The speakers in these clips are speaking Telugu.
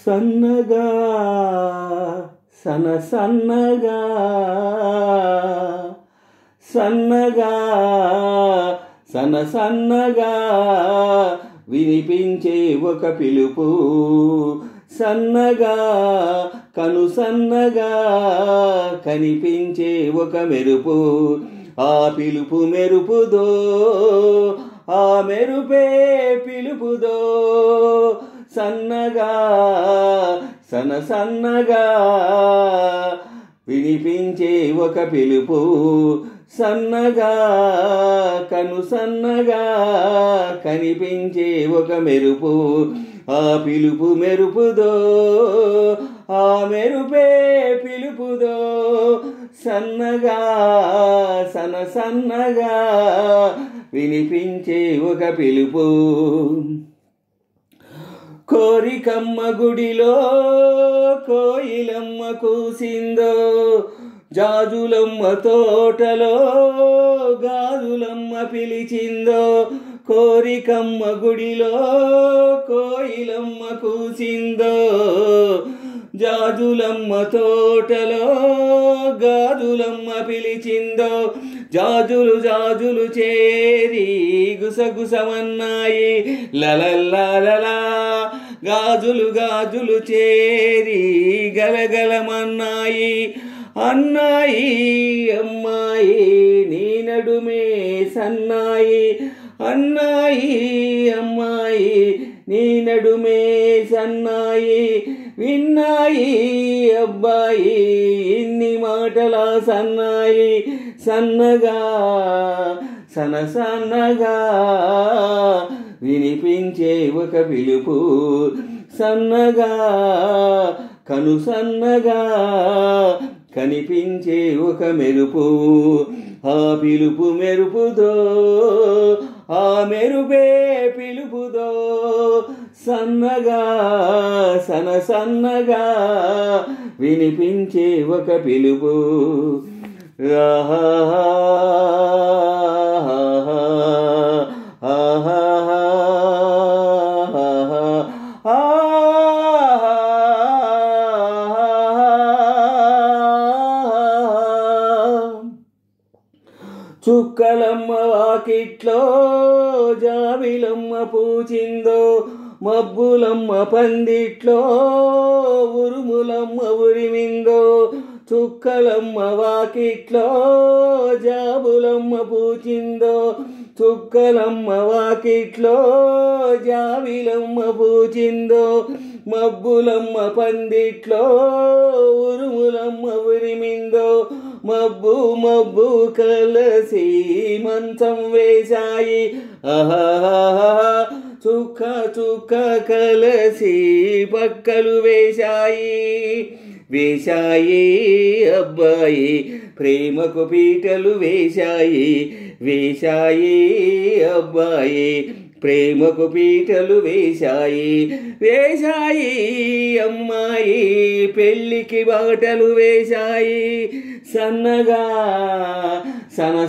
సన్నగా సన్నగా సన్నగా సన్నగా వినిపించే ఒక పిలుపు, సన్నగా సన్నగా కనిపించే ఒక మెరుపు. ఆ పిలుపు మెరుపుదో, ఆ మెరుపే పిలుపుదో. సన్నగా సన్నగా వినిపించే ఒక పిలుపు, సన్నగా సన్నగా కనిపించే ఒక మెరుపు. ఆ పిలుపు మెరుపుదో, ఆ మెరుపే పిలుపుదో. సన్నగా సన్నగా వినిపించే ఒక పిలుపు. కోరికమ్మ గుడిలో కోయిలమ్మ కూసిందో, జాజులమ్మ తోటలో గాజులమ్మ పిలిచిందో. కోరికమ్మ గుడిలో కోయిలమ్మ కూసిందో, జాజులమ్మ తోటలో గాజులమ్మ పిలిచిందో. జాజులు చేరి గుసగుసమన్నాయి లలల్లాలలా. గాజులు చేరి గలగలమన్నాయి. అన్నాయి అమ్మాయి నీ నడుమే సన్నాయి. అన్నాయి అమ్మాయి నీ నడుమే సన్నాయి. విన్నాయి అబ్బాయి ఇన్ని మాటల సన్నాయి. సన్నగా సన్నగా వినిపించే ఒక పిలుపు, సన్నగా సన్నగా కనిపించే ఒక మెరుపు. ఆ పిలుపు మెరుపుదో, ఆ మెరుపే పిలుపుదో. సన్నగా సన్నగా వినిపించే ఒక పిలుపు. చుక్కలమ్మ వాకిట్లో జాబిలమ్మ పూచిందో, మబ్బులమ్మ పందిట్లో ఉరుములమ్మ ఉరిమిందో. చుక్కలమ్మ వాకిట్లో జాబులమ్మ పూచిందో, చుక్కలమ్మ వాకిట్లో జాబిలమ్మ పూచిందో. మబ్బులమ్మ పందిట్లో ఉరుములమ్మ ఉరిమిందో. మబ్బు కలసి మంచం వేశాయి. చుక్క కలసి పక్కలు వేశాయి అబ్బాయి ప్రేమకు పీటలు వేశాయి అబ్బాయి ప్రేమకు పీటలు వేశాయి అమ్మాయి పెళ్ళికి బాటలు వేశాయి. సన్నగా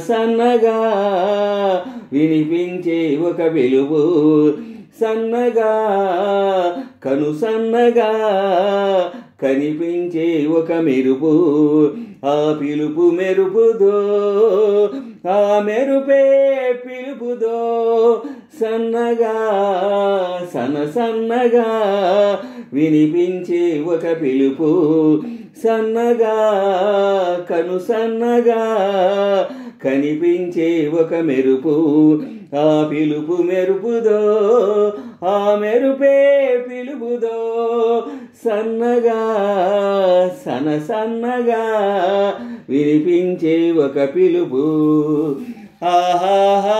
సన్నగా వినిపించే ఒక పిలుపు, సన్నగా సన్నగా కనిపించే ఒక మెరుపు. ఆ పిలుపు మెరుపుదో, ఆ మెరుపే పిలుపుదో. సన్నగా సన్నగా వినిపించే ఒక పిలుపు, సన్నగా సన్నగా కనిపించే ఒక మెరుపు. ఆ పిలుపు మెరుపుదో, ఆ మెరుపే పిలుపుదో. సన్నగా సన్నగా వినిపించే ఒక పిలుపు. ఆహా